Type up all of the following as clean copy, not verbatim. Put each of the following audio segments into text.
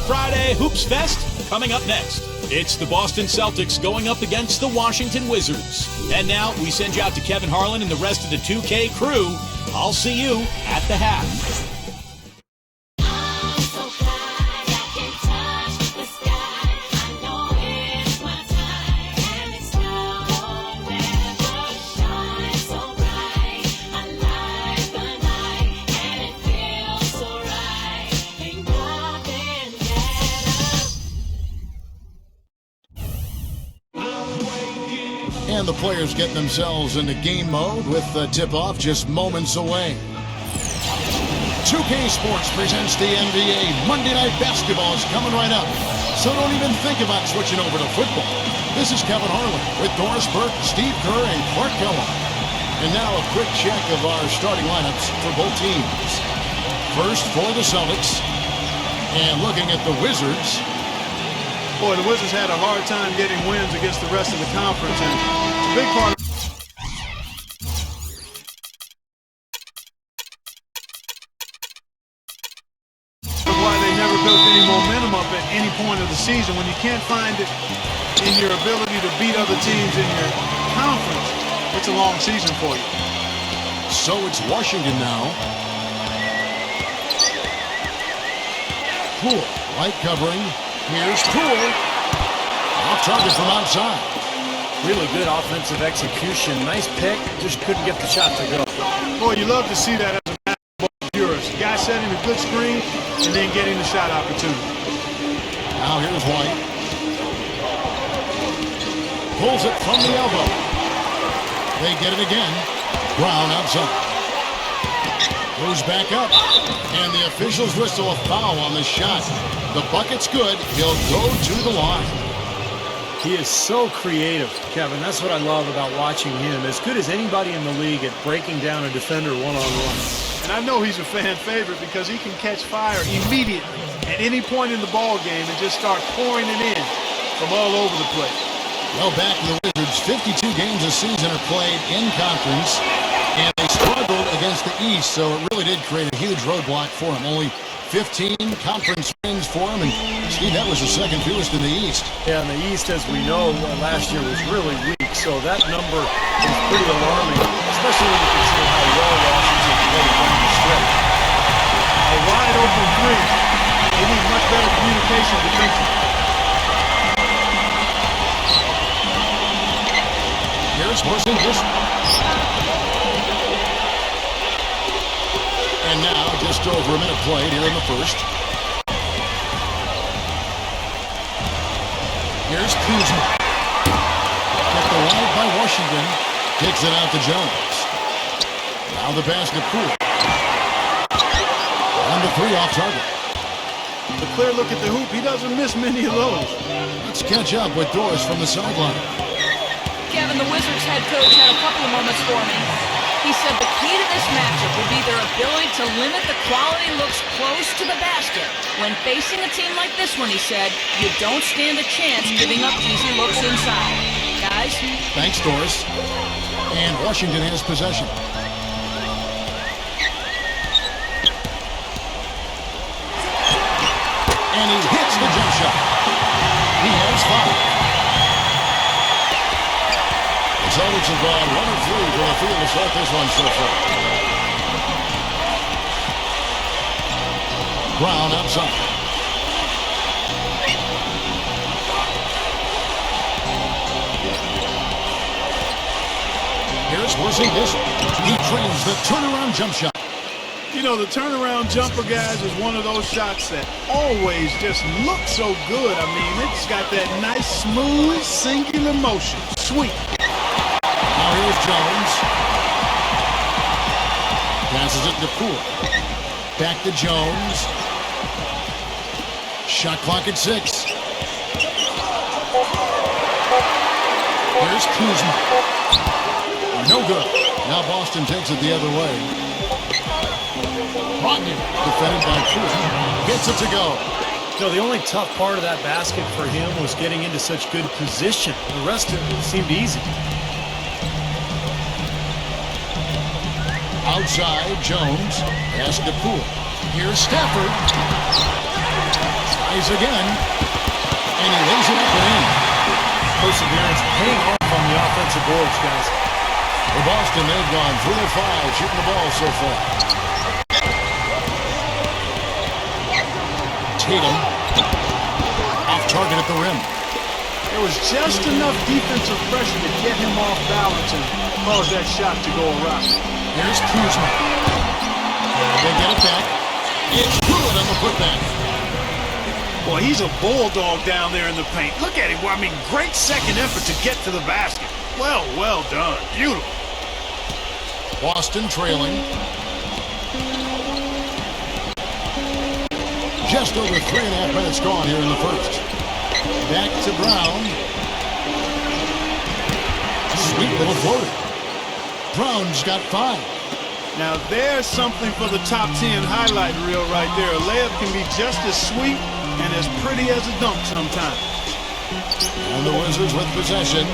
Friday Hoops Fest coming up next. It's the Boston Celtics going up against the Washington Wizards. And now we send you out to Kevin Harlan and the rest of the 2K crew. I'll see you at the half. And the players getting themselves into game mode with the tip-off just moments away. 2K Sports presents the NBA. Monday Night Basketball is coming right up. So don't even think about switching over to football. This is Kevin Harlan with Doris Burke, Steve Kerr, and Clark Kellogg. And now a quick check of our starting lineups for both teams. First for the Celtics. And looking at the Wizards. Boy, the Wizards had a hard time getting wins against the rest of the conference, and it's a big part of why they never built any momentum up at any point of the season. When you can't find it in your ability to beat other teams in your conference, it's a long season for you. So it's Washington now. Poole, light covering. Here's Poole. Off target from outside. Really good offensive execution. Nice pick. Just couldn't get the shot to go. Boy, you love to see that as a basketball purist. Guy setting a good screen and then getting the shot opportunity. Now here's White. Pulls it from the elbow. They get it again. Brown outside. Goes back up. And the officials whistle a foul on the shot. The bucket's good. He'll go to the line. He is so creative, Kevin. That's what I love about watching him. As good as anybody in the league at breaking down a defender one-on-one. And I know he's a fan favorite because he can catch fire immediately at any point in the ball game and just start pouring it in from all over the place. Well, back to the Wizards. 52 games a season are played in conference. And they struggled against the East, so it really did create a huge roadblock for them. Only 15 conference wins for them, and Steve, that was the second fewest in the East. Yeah, and the East, as we know, last year was really weak, so that number is pretty alarming, especially when you consider how well Washington played down the stretch. A wide open three. They need much better communication defensively. Here's Porzingis. And now, just over a minute played here in the first. Here's Kuzma. Kept alive by Washington. Kicks it out to Jones. Now the basket Poole. On the three off target. A clear look at the hoop. He doesn't miss many of those. Let's catch up with Doris from the sideline. Kevin, the Wizards head coach had a couple of moments for me. He said the key to this matchup will be their ability to limit the quality looks close to the basket. When facing a team like this one, he said, you don't stand a chance giving up easy looks inside. Guys? Thanks, Doris. And Washington has possession. And he hits the jump shot. He has five. The Celtics have gone 1 of 3 from the field to start this one so far. Brown outside. Here's Porzingis. He trains the turnaround jump shot. You know, the turnaround jumper, guys, is one of those shots that always just looks so good. I mean, it's got that nice, smooth, singular motion. Sweet. Now here's Jones. Passes it to Poole. Back to Jones. Shot clock at 6. Here's Kuzma. No good. Now Boston takes it the other way. Brogdon, defended by Kuzma. Gets it to go. No, the only tough part of that basket for him was getting into such good position. The rest of it seemed easy. Outside, Jones. Pass to Poole. Here's Stafford. Tries again. And he lays it up and in. Perseverance paying off on the offensive boards, guys. For Boston, they've gone 3 of 5 shooting the ball so far. Tatum off target at the rim. There was just enough defensive pressure to get him off balance and cause that shot to go awry. Here's Kuzma. They get it back. It's Pruitt on the putback. Boy, he's a bulldog down there in the paint. Look at him. I mean, great second effort to get to the basket. Well done. Beautiful. Boston trailing. Just over 3.5 minutes gone here in the first. Back to Brown. Sweet little floater. Brown's got 5. Now there's something for the top 10 highlight reel right there. A layup can be just as sweet and as pretty as a dunk sometimes. And the Wizards with possession.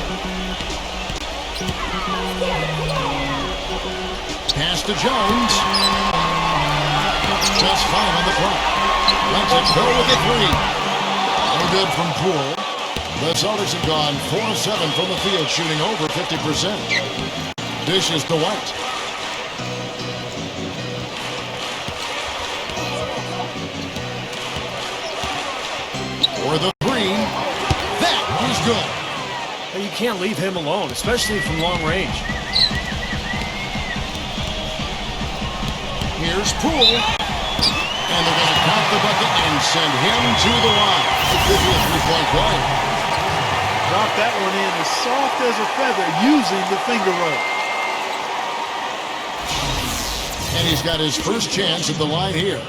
Pass to Jones. Just 5 on the clock. Let's it go with the 3. No good from Poole. The Celtics have gone 4 of 7 from the field, shooting over 50%. Dishes to White. For the 3. That is good. You can't leave him alone, especially from long range. Here's Poole. And they're going to count the bucket and send him to the line. It could be a 3-point play. Drop that one in as soft as a feather using the finger roll. And he's got his first chance at the line here.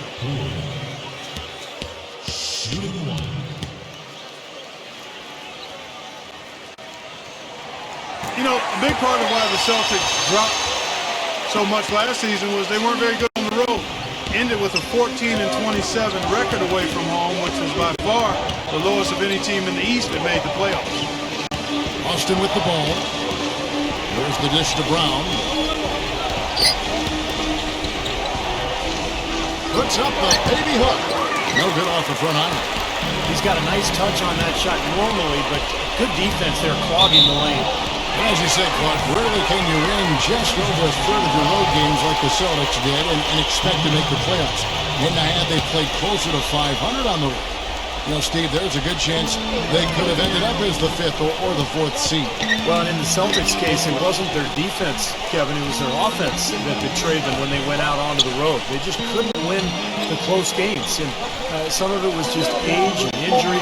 You know, a big part of why the Celtics dropped so much last season was they weren't very good on the road. Ended with a 14-27 record away from home, which was by far the lowest of any team in the East that made the playoffs. Austin with the ball. There's the dish to Brown. Puts up the baby hook. No good off the front iron. He's got a nice touch on that shot normally, but good defense there clogging the lane. As you said, Clark, rarely can you win just over a third of your road games like the Celtics did and expect to make the playoffs. And had they played closer to 500 on the road, you know, Steve, there's a good chance they could have ended up as the 5th or the 4th seed. Well, and in the Celtics case, it wasn't their defense, Kevin. It was their offense that betrayed them when they went out onto the road. They just couldn't win the close games. And some of it was just age and injury.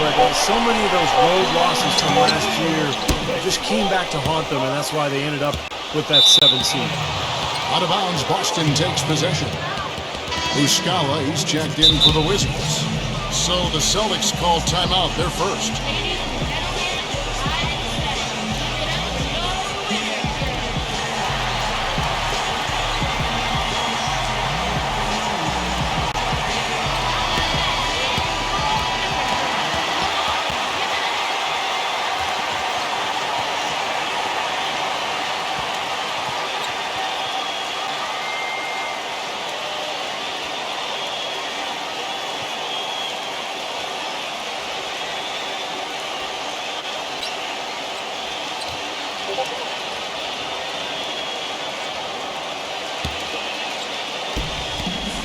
But so many of those road losses from last year just came back to haunt them, and that's why they ended up with that 7th seed. Out of bounds, Boston takes possession. Muscala, he's checked in for the Wizards. So the Celtics call timeout, their first.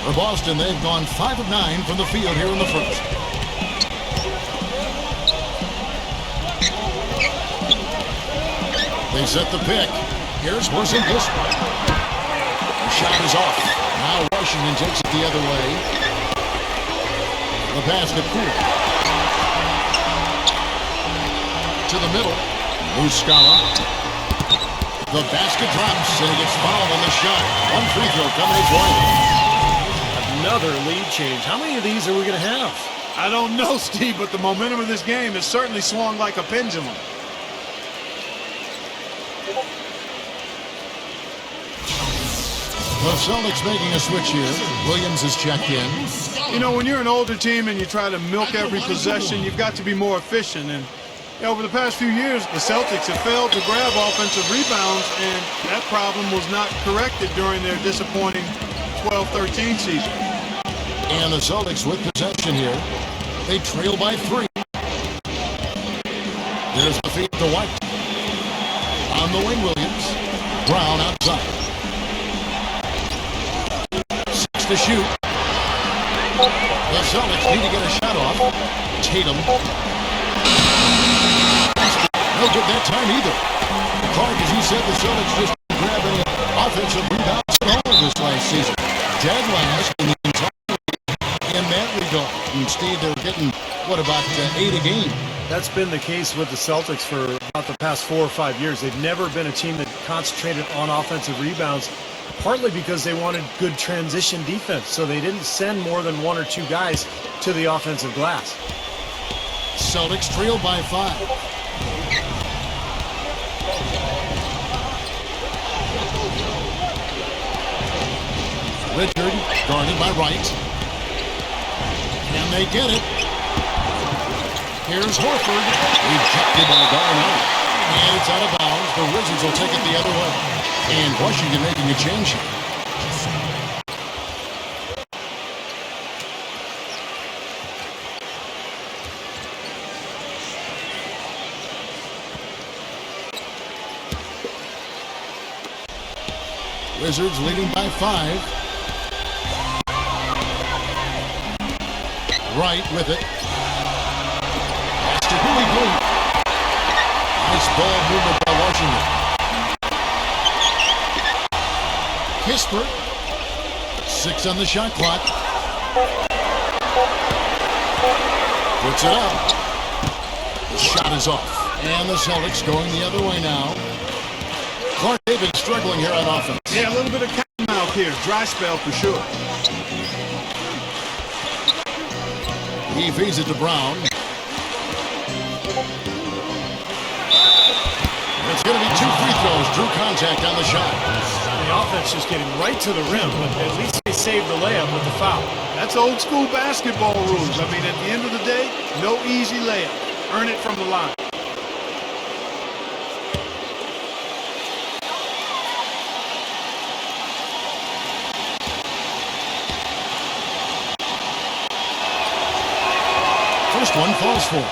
For Boston, they've gone 5 of 9 from the field here in the first. They set the pick. Here's Porzingis. The shot is off. Now Washington takes it the other way. The pass to Poole. To the middle. Muscala. The basket drops, and he gets fouled on the shot. One free throw coming his way. Another lead change. How many of these are we going to have? I don't know, Steve, but the momentum of this game has certainly swung like a pendulum. The Celtics making a switch here. Williams is checked in. You know, when you're an older team and you try to milk every possession, you've got to be more efficient. And over the past few years, the Celtics have failed to grab offensive rebounds, and that problem was not corrected during their disappointing 12-13 season. And the Celtics with possession here. They trail by 3. There's the feed to White. On the wing, Williams. Brown outside. 6 to shoot. The Celtics need to get a shot off. Tatum. No good that time either. Clark, as you said, the Celtics just didn't grab any offensive rebounds at all this last season. Dead last in the entire league in that regard. Instead, they were getting, what, about 8 a game. That's been the case with the Celtics for about the past 4 or 5 years. They've never been a team that concentrated on offensive rebounds, partly because they wanted good transition defense, so they didn't send more than 1 or 2 guys to the offensive glass. Celtics trail by 5. Richard guarded by Wright. Can they get it? Here's Horford. Rejected by Garnett. And it's out of bounds. The Wizards will take it the other way. And Washington making a change here. Wizards leading by 5. Wright with it. Pass to Hooley. Nice ball movement by Washington. Kispert. 6 on the shot clock. Puts it up. The shot is off. And the Celtics going the other way now. Clark, they've been struggling here on offense. Yeah, a little bit of cottonmouth here. Dry spell for sure. He feeds it to Brown. It's going to be 2 free throws. Drew contact on the shot. The offense just getting right to the rim, but at least they saved the layup with the foul. That's old school basketball rules. I mean, at the end of the day, no easy layup. Earn it from the line. First one falls for.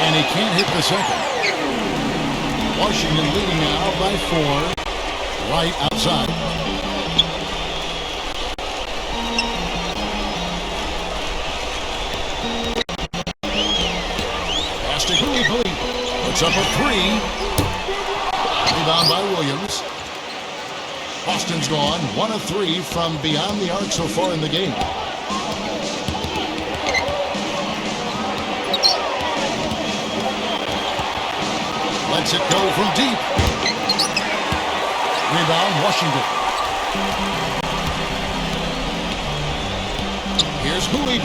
And he can't hit the second. Washington leading now by 4. Right outside. Pass to Hooley. Puts up a 3. Rebound by Williams. Boston's gone 1 of 3 from beyond the arc so far in the game. Lets it go from deep. Rebound, Washington. Here's Hooley.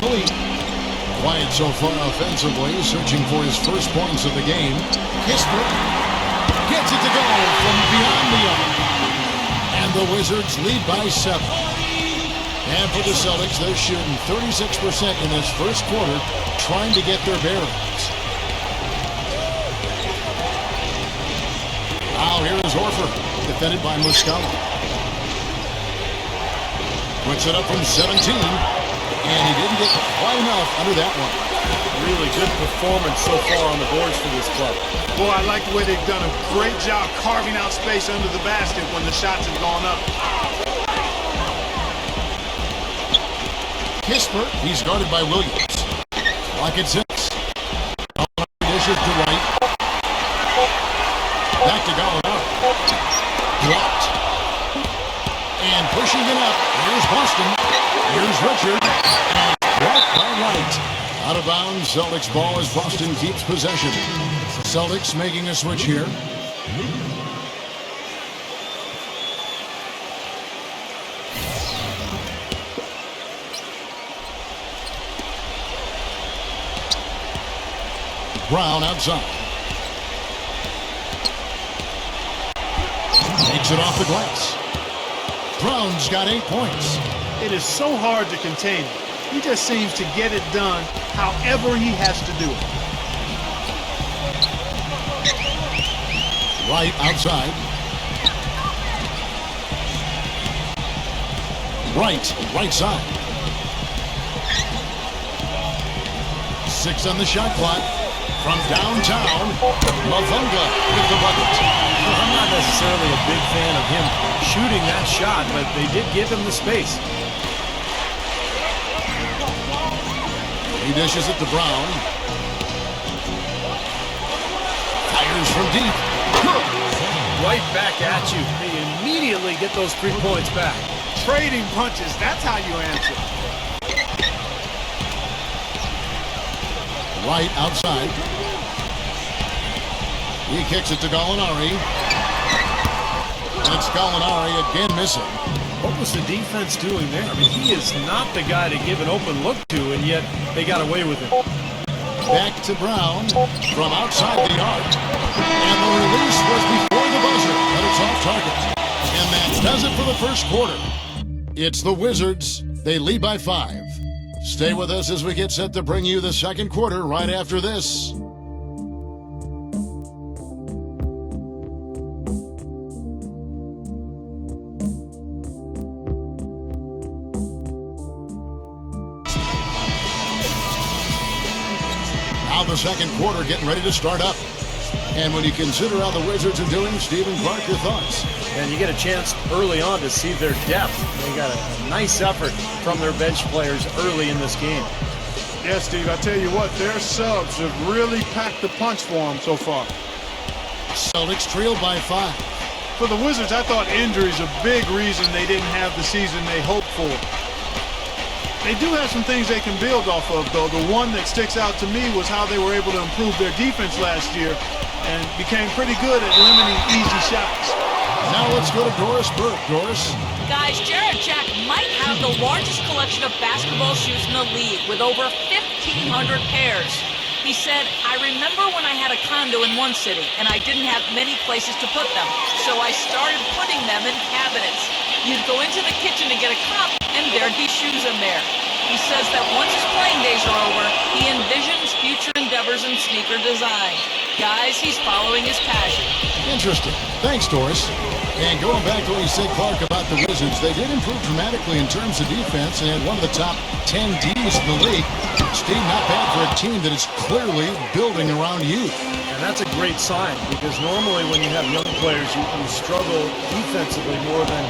Quiet so far offensively, searching for his first points of the game. Kispert gets it to go from beyond the arc. And the Wizards lead by 7. And for the Celtics, they're shooting 36% in this first quarter, trying to get their bearings. Now here is Horford, defended by Muscala. Puts it up from 17, and he didn't get quite enough under that one. Really good performance so far on the boards for this club. Boy, I like the way they've done a great job carving out space under the basket when the shots have gone up. Kispert, he's guarded by Williams. Lock at 6. Dishes to Wright. Back to Gallinari. Blocked. And pushing it up. Here's Boston. Here's Richard. And blocked by Wright. Out of bounds. Celtics ball as Boston keeps possession. Celtics making a switch here. Brown outside. They Knocks it off the glass. Brown's got 8 points. It is so hard to contain him. He just seems to get it done however he has to do it. Right outside. Right side. 6 on the shot clock. From downtown, Mavunga with the bucket. Well, I'm not necessarily a big fan of him shooting that shot, but they did give him the space. He dishes it to Brown. Fires from deep. Right back at you. They immediately get those 3 points back. Trading punches, that's how you answer. Right outside. He kicks it to Gallinari. And it's Gallinari again missing. What was the defense doing there? I mean, he is not the guy to give an open look to, and yet they got away with it. Back to Brown from outside the arc. And the release was before the buzzer, but it's off target. And that does it for the first quarter. It's the Wizards. They lead by 5. Stay with us as we get set to bring you the second quarter right after this. Now the second quarter getting ready to start up. And when you consider how the Wizards are doing, Stephen Clark, your thoughts? And you get a chance early on to see their depth. They got a nice effort from their bench players early in this game. Yeah, Steve, I tell you what, their subs have really packed the punch for them so far. Celtics trailed by 5. For the Wizards, I thought injuries a big reason they didn't have the season they hoped for. They do have some things they can build off of, though. The one that sticks out to me was how they were able to improve their defense last year and became pretty good at limiting easy shots. Now let's go to Doris Burke. Doris? Guys, Jared Jack might have the largest collection of basketball shoes in the league with over 1,500 pairs. He said, I remember when I had a condo in one city and I didn't have many places to put them, so I started putting them in cabinets. You'd go into the kitchen to get a cup and there'd be shoes in there. He says that once his playing days are over, he envisions future endeavors in sneaker design. Guys, he's following his passion. Interesting. Thanks, Doris. And going back to what you said, Clark, about the Wizards, they did improve dramatically in terms of defense and had one of the top 10 Ds in the league. Steve, not bad for a team that is clearly building around youth. And that's a great sign, because normally when you have young players, you struggle defensively more than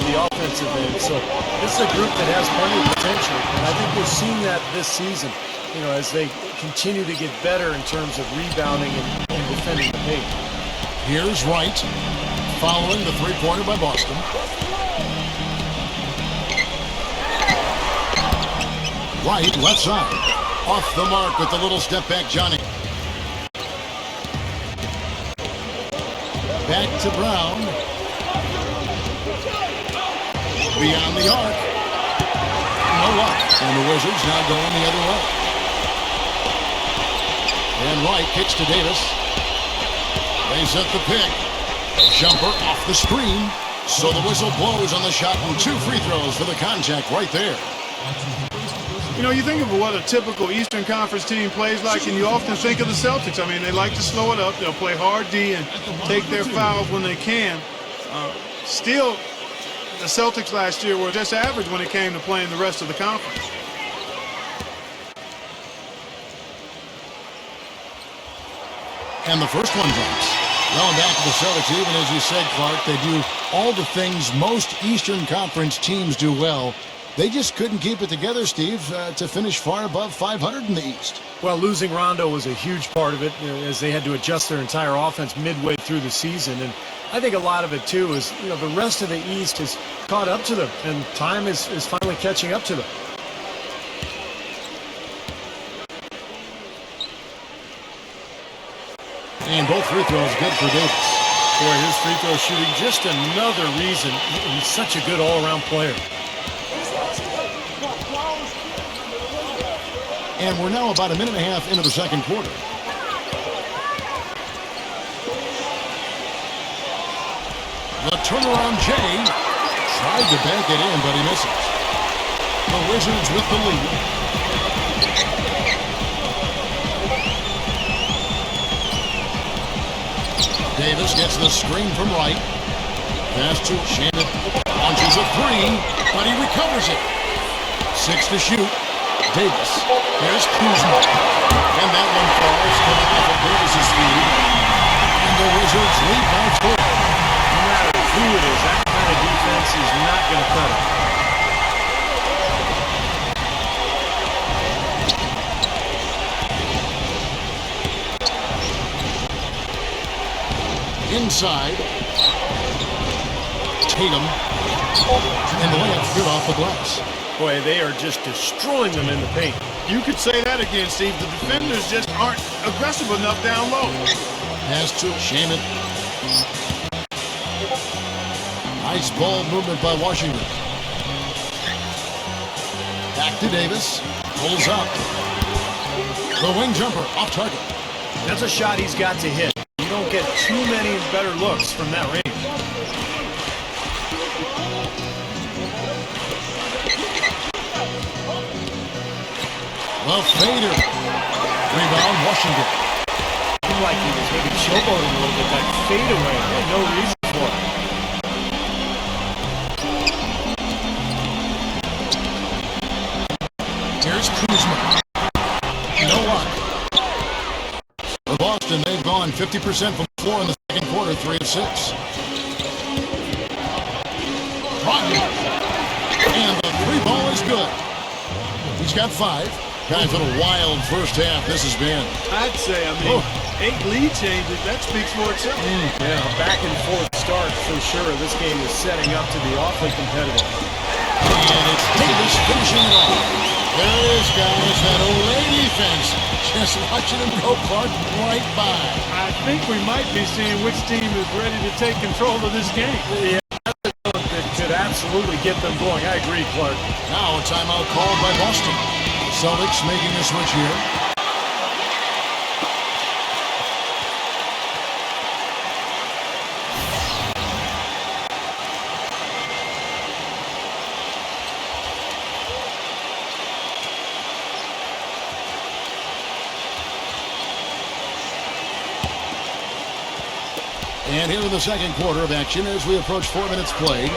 the offensive end. So this is a group that has plenty of potential, and I think we're seeing that this season, you know, as they continue to get better in terms of rebounding and defending the paint. Here's Wright, following the three-pointer by Boston. Wright, left side. Off the mark with the little step back, Johnny. Back to Brown. Beyond the arc. No luck. And the Wizards now going the other way. And Wright kicks to Davis. They set the pick. Jumper off the screen. So the whistle blows on the shot and 2 free throws for the contact right there. You know, you think of what a typical Eastern Conference team plays like, and you often think of the Celtics. I mean, they like to slow it up. They'll play hard D and take their fouls when they can. Still, the Celtics last year were just average when it came to playing the rest of the conference. And the first one drops. Going back to the Celtics, even as you said, Clark, they do all the things most Eastern Conference teams do well. They just couldn't keep it together, Steve, to finish far above 500 in the East. Well, losing Rondo was a huge part of it, as they had to adjust their entire offense midway through the season. And I think a lot of it, too, is, you know, the rest of the East has caught up to them, and time is finally catching up to them. And both free throws good for Davis. Boy, his free throw shooting, just another reason he's such a good all-around player. And we're now about a minute and a half into the second quarter. The turnaround Jay. Tried to bank it in, but he misses. The Wizards with the lead. Davis gets the screen from Wright. Pass to Shannon. Launches a three, but he recovers it. 6 to shoot. Davis. Here's Kuzma. And that one falls coming off of Davis's feed. And the Wizards lead by 4. No matter who it is, that kind of defense is not going to cut it. Inside. Tatum. And the layup's good off the glass. Boy, they are just destroying them in the paint. You could say that again, Steve. The defenders just aren't aggressive enough down low. Pass to Shaman. Nice ball movement by Washington. Back to Davis. Pulls up. The wing jumper off target. That's a shot he's got to hit. You don't get too many better looks from that range. The fader. Rebound, Washington. Seemed like he was maybe showboating a little bit. That fadeaway, no reason for it. Here's Kuzma. No luck. For Boston, they've gone 50% from the floor in the second quarter, 3 of 6. Rodney. And the three ball is good. He's got 5. Kind of a wild first half this has been. I'd say, 8 lead changes, that speaks for itself. Yeah, back and forth start for sure. This game is setting up to be awfully competitive. And it's Davis finishing it off. There it is, guys, that Olay defense. Just watching him go Clark right by. I think we might be seeing which team is ready to take control of this game. Yeah, that's a note that could absolutely get them going. I agree, Clark. Now a timeout called by Boston. Celtics making a switch here. And here in the second quarter of action as we approach 4 minutes played.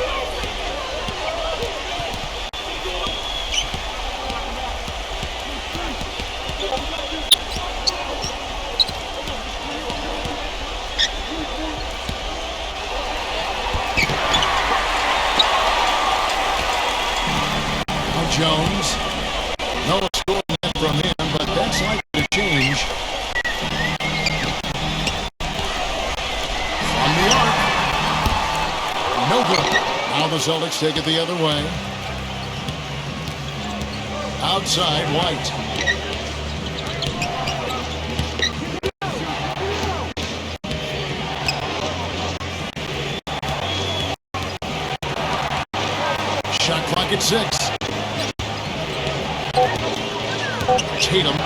Jones. No scoring from him, but that's likely to change. From the arc. No good. Now the Celtics take it the other way. Outside, White. Shot clock at 6. Tatum.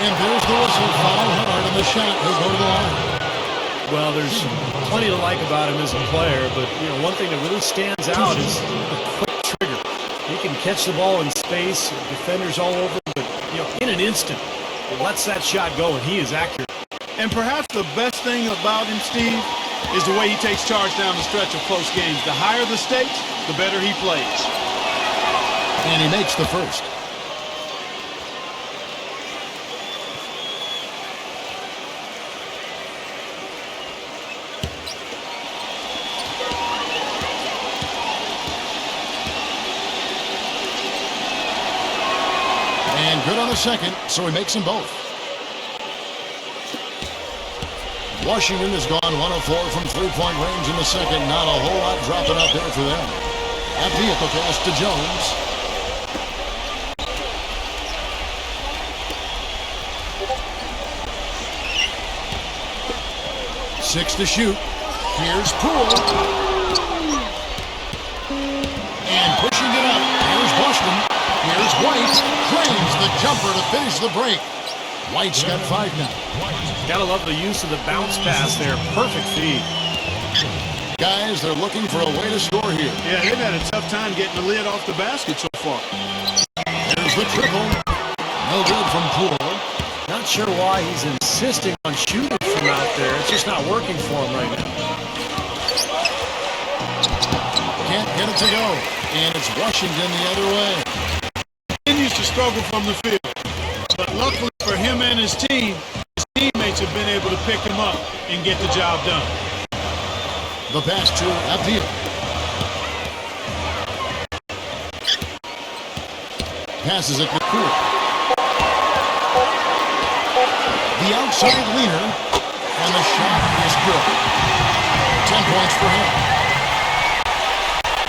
And there's the whistle. Foul hard on the shot. He'll go to the line. Well, there's plenty to like about him as a player, but one thing that really stands out is the quick trigger. He can catch the ball in space, defenders all over, but in an instant, he lets that shot go, and he is accurate. And perhaps the best thing about him, Steve, is the way he takes charge down the stretch of close games. The higher the stakes, the better he plays. And he makes the first. And good on the second, so he makes them both. Washington has gone 1 of 4 from three-point range in the second. Not a whole lot dropping out there for them. Empty at the pass to Jones. Six to shoot. Here's Poole. And pushing it up. Here's Boston. Here's White. Claims the jumper to finish the break. White's got 5 now. Gotta love the use of the bounce pass there. Perfect feed. Guys, they're looking for a way to score here. Yeah, they've had a tough time getting the lid off the basket so far. There's the triple. No good from Poole. Not sure why he's insisting on shooting from out there. It's just not working for him right now. Can't get it to go. And it's Washington the other way. Continues to struggle from the field. But luckily for him and his team, his teammates have been able to pick him up and get the job done. The pass to Appeal. Passes it to Poole. The outside leaner, and the shot is good. 10 points for him.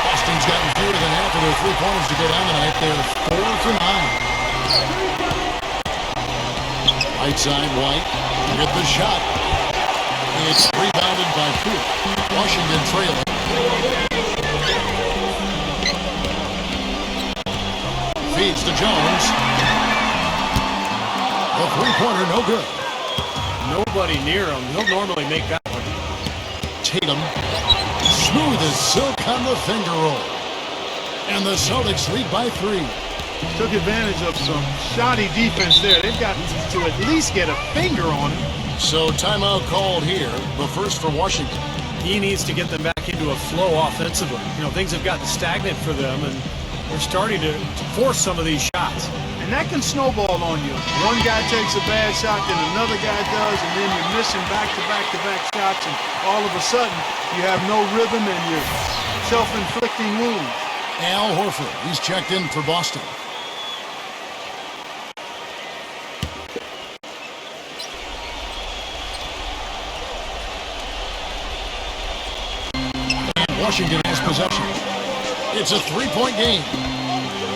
Boston's gotten fewer than half of their three-pointers to go down tonight. They're 4 for 9. Right side, White with the shot. It's rebounded by Poole. Washington trailing. Feeds to Jones. The three-pointer, no good. Nobody near him. He'll normally make that one. Tatum, smooth as silk on the finger roll. And the Celtics lead by 3. Took advantage of some shoddy defense there. They've got to at least get a finger on it. So timeout called here, the first for Washington. He needs to get them back into a flow offensively. You know, things have gotten stagnant for them, and they're starting to force some of these shots. And that can snowball on you. One guy takes a bad shot, then another guy does, and then you're missing back-to-back-to-back shots, and all of a sudden, you have no rhythm and you're self-inflicting wounds. Al Horford, he's checked in for Boston. And Washington has possession. It's a three-point game.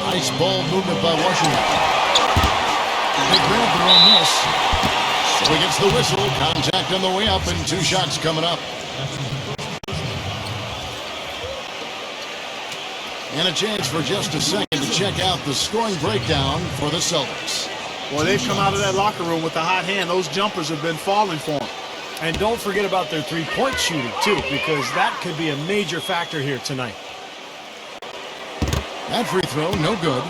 Nice ball movement by Washington. They grab their own miss. So he gets the whistle. Contact on the way up and 2 shots coming up. And a chance for just a second to check out the scoring breakdown for the Celtics. Boy, they've come out of that locker room with a hot hand. Those jumpers have been falling for them. And don't forget about their three-point shooting, too, because that could be a major factor here tonight. That free throw, no good.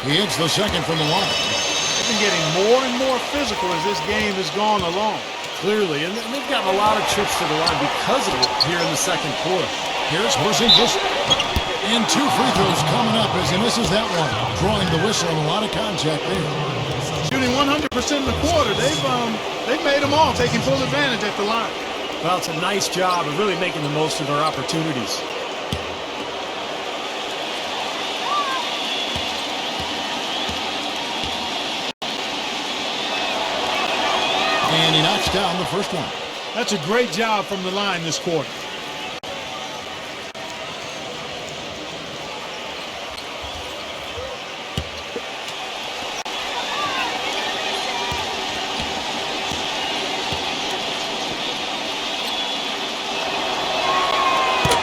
He hits the second from the line. They've been getting more and more physical as this game has gone along. Clearly, and they've gotten a lot of trips to the line because of it here in the second quarter. Here's Porzingis. And 2 free throws coming up as he misses that one. Drawing the whistle and a lot of contact there. Shooting 100% in the quarter. They've made them all, taking full advantage at the line. Well, it's a nice job of really making the most of their opportunities. And he knocks down the first one. That's a great job from the line this quarter.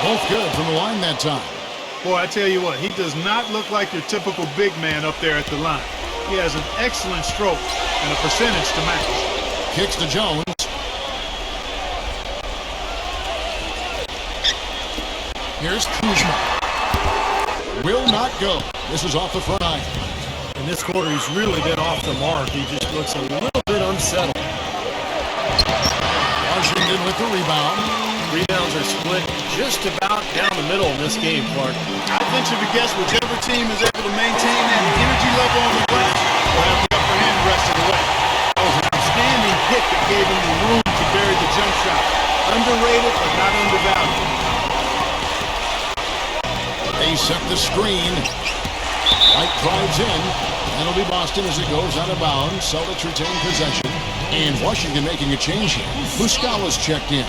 Both good from the line that time. Boy, I tell you what, he does not look like your typical big man up there at the line. He has an excellent stroke and a percentage to match. Kicks to Jones. Here's Kuzma. Will not go. This is off the front line. In this quarter, he's really been off the mark. He just looks a little bit unsettled. Washington with the rebound. Rebounds are split just about down the middle in this game, Clark. I venture to guess whichever team is able to maintain that energy level on the glass will have the upper hand the rest of the way. That was an outstanding hit that gave him the room to bury the jump shot. Underrated, but not undervalued. They set the screen. White drives in. That'll be Boston as it goes out of bounds. Celtics retain possession. And Washington making a change here. Muscala's checked in.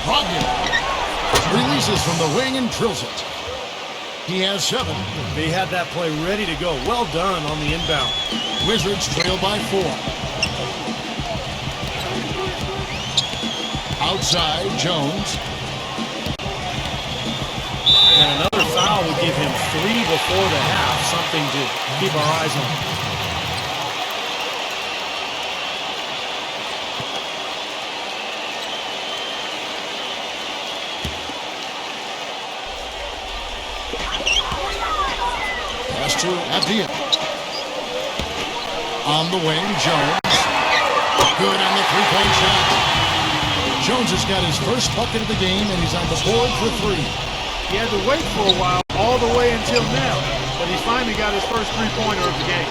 Brogdon releases from the wing and drills it. He has 7. They had that play ready to go. Well done on the inbound. Wizards trail by 4. Outside, Jones. And another foul would give him 3 before the half. Something to keep our eyes on. Pass to Abdia. On the wing, Jones. Good on the three-point shot. Jones has got his first bucket of the game, and he's on the board for 3. He had to wait for a while, all the way until now, but he's finally got his first three-pointer of the game.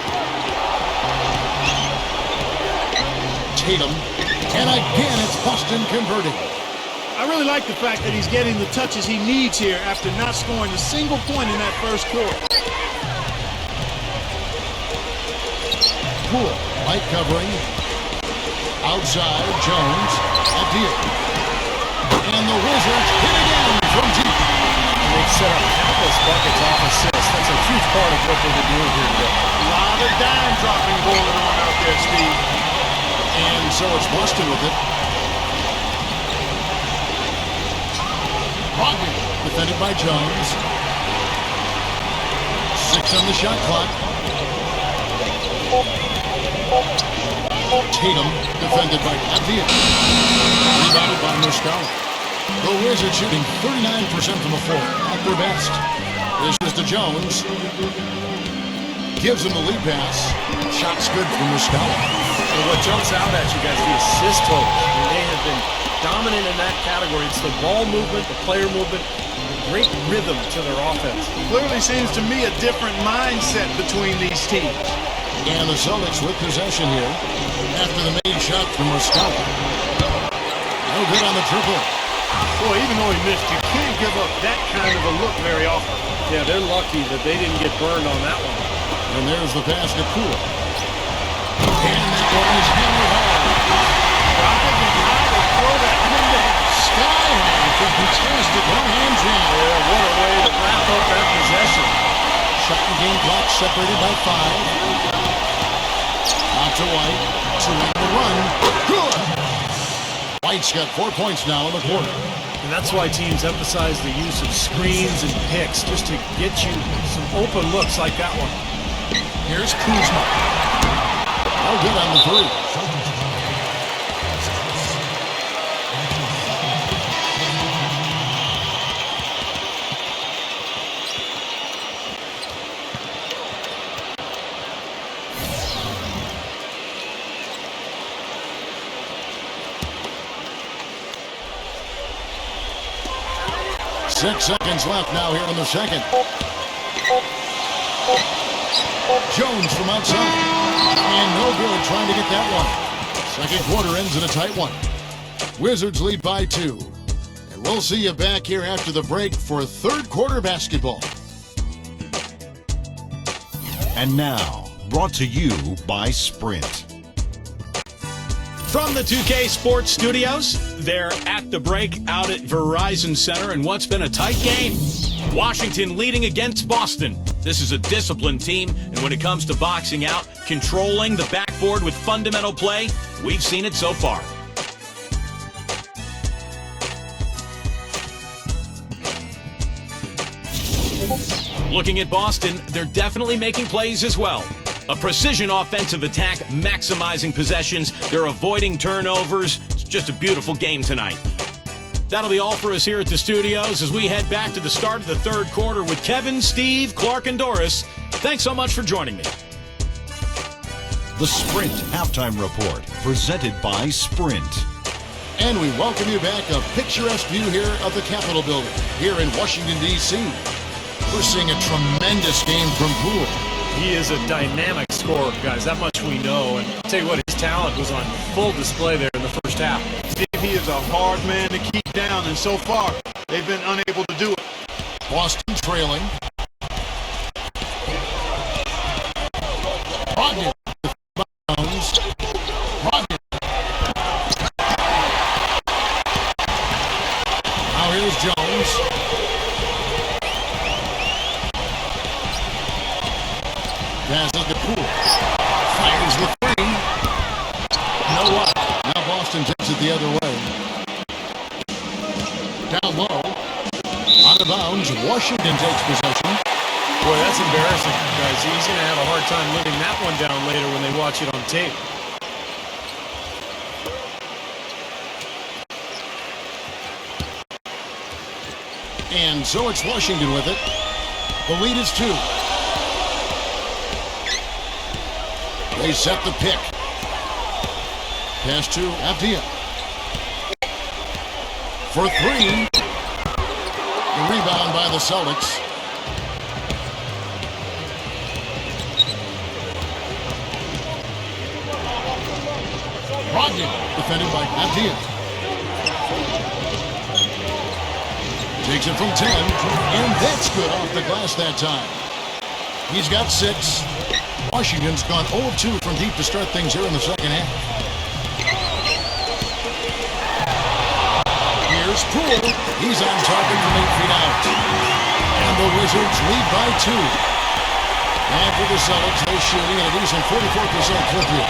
Tatum. And again, it's Boston converting. I really like the fact that he's getting the touches he needs here after not scoring a single point in that first quarter. Poole, light covering. Outside, Jones. Abdia. And the Wizards hit again from deep. They've set up countless buckets off assists. That's a huge part of what they've been doing here today. A lot of dime dropping going on out there, Steve. And so it's Boston with it. Brogdon, defended by Jones. 6 on the shot clock. Tatum, defended by Abdia. Rebounded by Muscala. The Wizards shooting 39% from the floor, at their best. This is to Jones. Gives him the lead pass. Shot's good from Muscala. So what jumps out at you guys, the assist totals. I mean, they have been dominant in that category. It's the ball movement, the player movement, great rhythm to their offense. Clearly seems to me a different mindset between these teams. And the Celtics with possession here after the made shot from Muscala. No good on the triple. Boy, even though he missed, you can't give up that kind of a look very often. Yeah, they're lucky that they didn't get burned on that one. And there's the pass to Poole. And that one is hammered hard. Dropping it high to throw that pin down. Sky high for fantastic one-hand jam. Yeah, what a way to wrap up that possession. Shot and game clock separated by 5. Out to White. 2 on the run. Good. White's got 4 points now in the quarter. And that's why teams emphasize the use of screens and picks, just to get you some open looks like that one. Here's Kuzma. No good on the 3. 6 seconds left now here in the second. Jones from outside. And no good trying to get that one. Second quarter ends in a tight one. Wizards lead by 2. And we'll see you back here after the break for third quarter basketball. And now, brought to you by Sprint. From the 2K Sports Studios, they're at the break out at Verizon Center in what's been a tight game. Washington leading against Boston. This is a disciplined team, and when it comes to boxing out, controlling the backboard with fundamental play, we've seen it so far. Looking at Boston, they're definitely making plays as well. A precision offensive attack, maximizing possessions. They're avoiding turnovers. It's just a beautiful game tonight. That'll be all for us here at the studios as we head back to the start of the third quarter with Kevin, Steve, Clark, and Doris. Thanks so much for joining me. The Sprint Halftime Report, presented by Sprint. And we welcome you back. A picturesque view here of the Capitol Building here in Washington, D.C. We're seeing a tremendous game from Poole. He is a dynamic scorer, guys. That much we know. And I'll tell you what, his talent was on full display there in the first half. Steve, he is a hard man to keep down, and so far, they've been unable to do it. Boston trailing. Brogdon. Brogdon. Now here's Jones. Passes to Poole. Fires the three. No what? Now Boston takes it the other way. Down low. Out of bounds. Washington takes possession. Boy, that's embarrassing, guys. He's going to have a hard time living that one down later when they watch it on tape. And so it's Washington with it. The lead is 2. They set the pick. Pass to Avdia. For 3. The rebound by the Celtics. Brogdon, defended by Avdia. Takes it from 10, and that's good off the glass that time. He's got 6. Washington's gone 0 of 2 from deep to start things here in the second half. Here's Poole. He's on target from 8 feet out. And the Wizards lead by 2. And for the Celtics, they're shooting at a decent 44% clip here.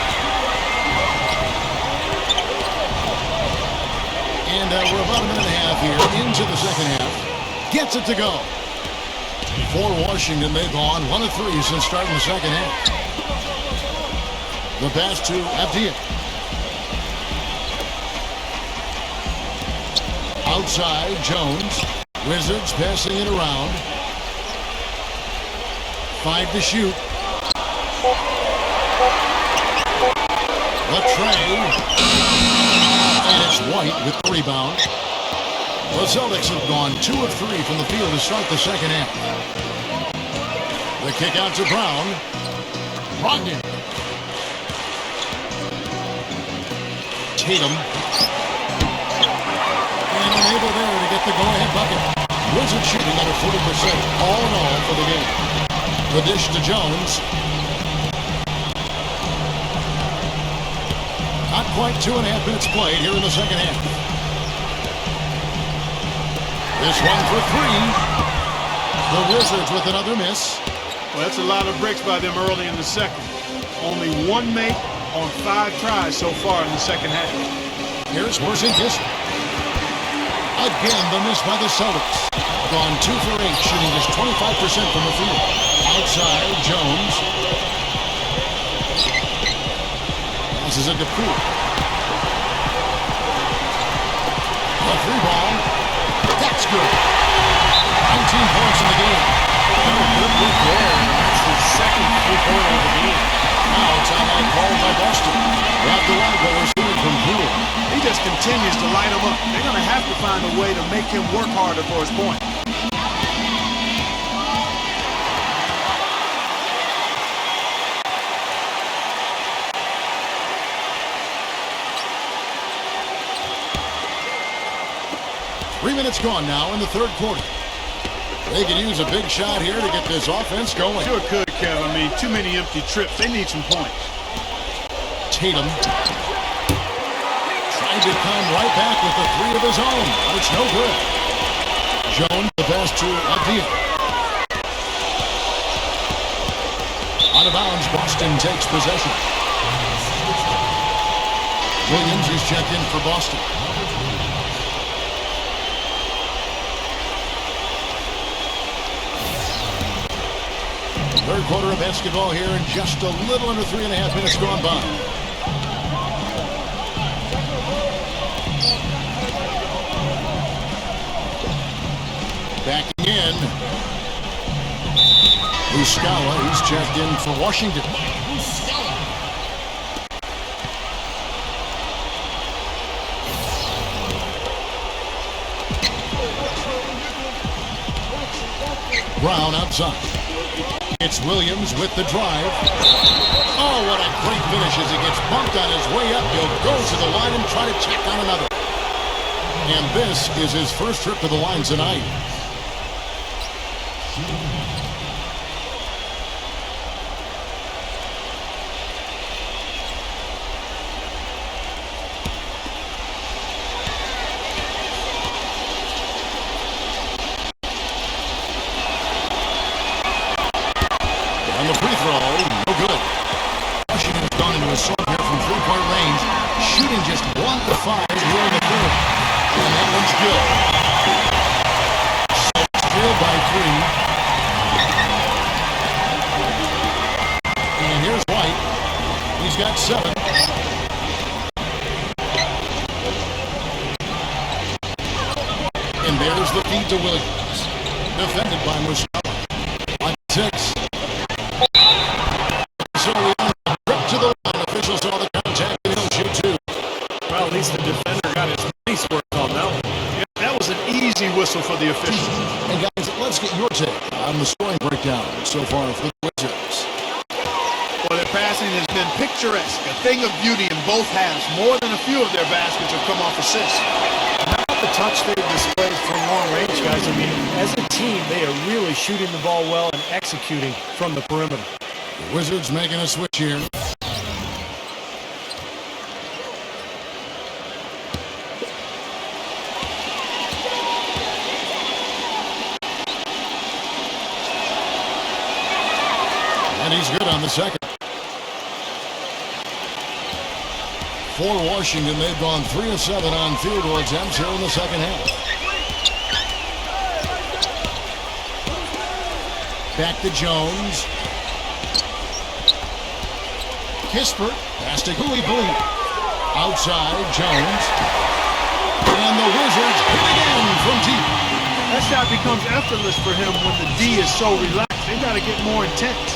And we're about a minute and a half here into the second half. Gets it to go. For Washington, they've gone 1 of 3 since starting the second half. The pass to Avdia. Outside, Jones. Wizards passing it around. 5 to shoot. The tray. And it's White with the rebound. The Celtics have gone 2 of 3 from the field to start the second half. The kick out to Brown. Brogdon. Tatum. And unable there to get the go-ahead bucket. Wizards shooting at a 40% all in all for the game. The dish to Jones. Not quite 2.5 minutes played here in the second half. This one for 3. The Wizards with another miss. Well, that's a lot of bricks by them early in the second. Only 1 make on 5 tries so far in the second half. Here's Porzingis. Again, the miss by the Celtics. Gone 2 for 8, shooting just 25% from the field. Outside, Jones. This is a Poole. The 3 ball. That's good. 19 points in the game. Good look there. That's his second 3-pointer of the game. Now timeout called by Boston. Got the line goers doing from Poole. He just continues to light them up. They're going to have to find a way to make him work harder for his point. Three minutes gone now in the third quarter. They could use a big shot here to get this offense going. Sure could, Kevin. I mean, too many empty trips. They need some points. Tatum trying to come right back with a 3 of his own, but it's no good. Jones, the pass to Avdia. Out of bounds, Boston takes possession. Williams is checked in for Boston. Third quarter of basketball here, and just a little under 3.5 minutes gone by. Backing in. Muscala, he's checked in for Washington. Brown outside. It's Williams with the drive. Oh, what a great finish as he gets bumped on his way up. He'll go to the line and try to check on another. And this is his first trip to the line tonight. And the free throw no good. Washington's gone into a slump here from three-point range, shooting just 1 of 5 here in the third. And that one's good. Celtics trail by 3. And here's White. He's got 7. And there's the feed to Williams. Defended by Muscala. On 6. So we on the trip to the line. Official saw the contact and he'll shoot 2. Well, at least the defender got his money's worth on that one. Yeah, that was an easy whistle for the officials. And guys, let's get your take on the scoring breakdown so far for the Wizards. Well, their passing has been picturesque, a thing of beauty in both halves. More than a few of their baskets have come off assists. How about the touch they've displayed from long range, guys? I mean, as a team, they are really shooting the ball well and executing from the perimeter. The Wizards making a switch here. And he's good on the second. For Washington, they've gone 3 of 7 on field goal attempts here in the second half. Back to Jones. Kispert, pass to Cooley. Outside, Jones. And the Wizards hit again from deep. That shot becomes effortless for him when the D is so relaxed. They've got to get more intense.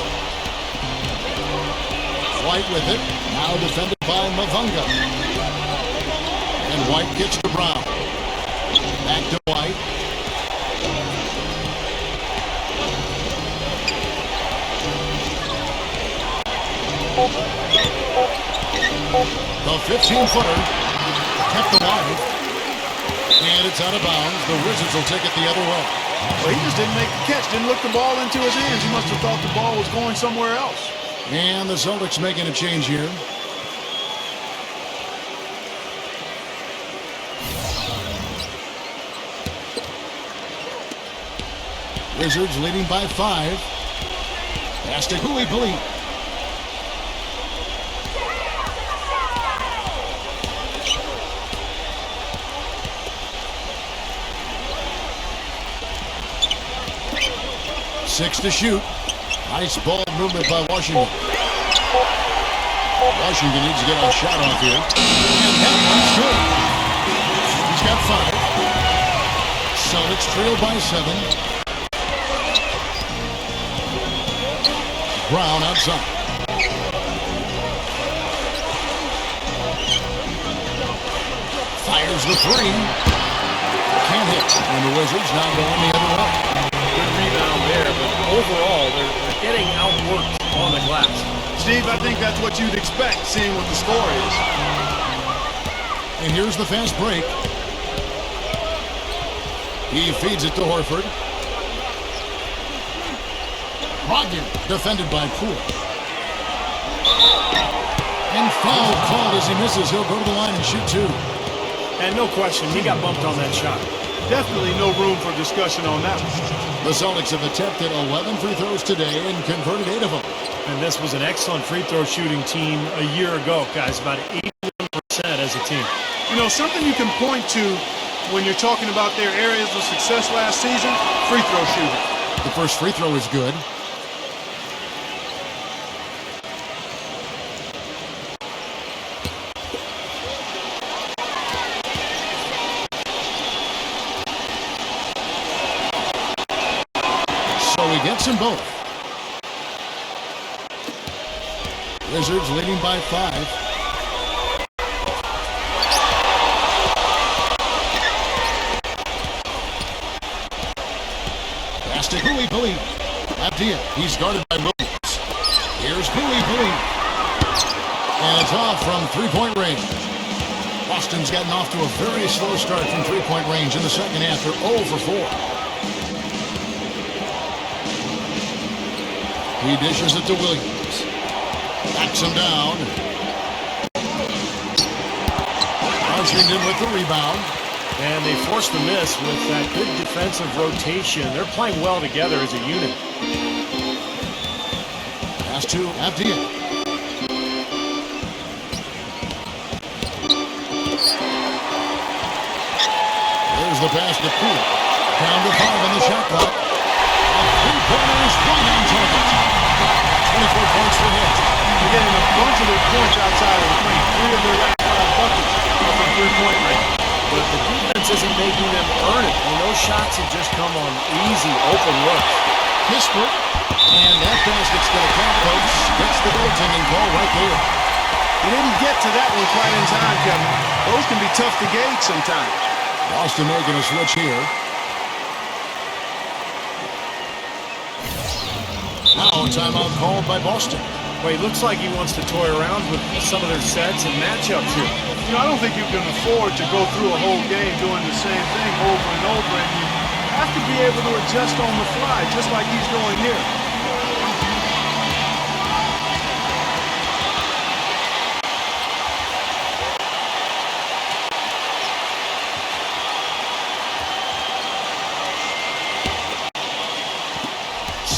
White with it, now defended by Mavunga. And White gets to Brown. Back to White. The 15-footer kept alive. And it's out of bounds. The Wizards will take it the other way. Well, he just didn't make the catch, didn't look the ball into his hands. He must have thought the ball was going somewhere else. And the Celtics making a change here. Wizards leading by 5. Pass to Cooley. 6 to shoot. Nice ball movement by Washington. Washington needs to get a shot off here. And that one's good. He's got 5. Celtics trail by 7. Brown outside. Fires the 3. Can't hit. And the Wizards now going the other way. Good rebound there, but overall, they're getting outworked on the glass. Steve, I think that's what you'd expect, seeing what the score is. And here's the fast break. He feeds it to Horford. Brogdon, defended by Poole. And foul called as he misses. He'll go to the line and shoot 2. And no question, he got bumped on that shot. Definitely no room for discussion on that one. The Celtics have attempted 11 free throws today and converted 8 of them. And this was an excellent free throw shooting team a year ago, guys. About 81% as a team. You know, something you can point to when you're talking about their areas of success last season, free throw shooting. The first free throw is good. So he gets them both. Wizards leading by 5. Pass to Cooley. Abdia. He's guarded by Williams. Here's Cooley. And it's off from three-point range. Boston's gotten off to a very slow start from three-point range in the second half. They're 0 for 4. He dishes it to Williams. Backs him down. Washington with the rebound. And they forced the miss with that good defensive rotation. They're playing well together as a unit. Pass to Avdia. There's the pass to Poole. Down to 5 on the shot clock. And 3-pointers right on target. 24 points for him. They're getting a bunch of their points outside of the paint. 3 of their last 5 buckets are from three-point range. But the defense isn't making them earn it. And those shots have just come on easy, open looks. Kispert. And that basket's going to count, folks. Gets the goaltending call right there. He didn't get to that one quite in time, Kevin. Those can be tough to gauge sometimes. Boston making a switch here. Now timeout called by Boston. Well, he looks like he wants to toy around with some of their sets and matchups here. You know, I don't think you can afford to go through a whole game doing the same thing over and over, and you have to be able to adjust on the fly, just like he's doing here.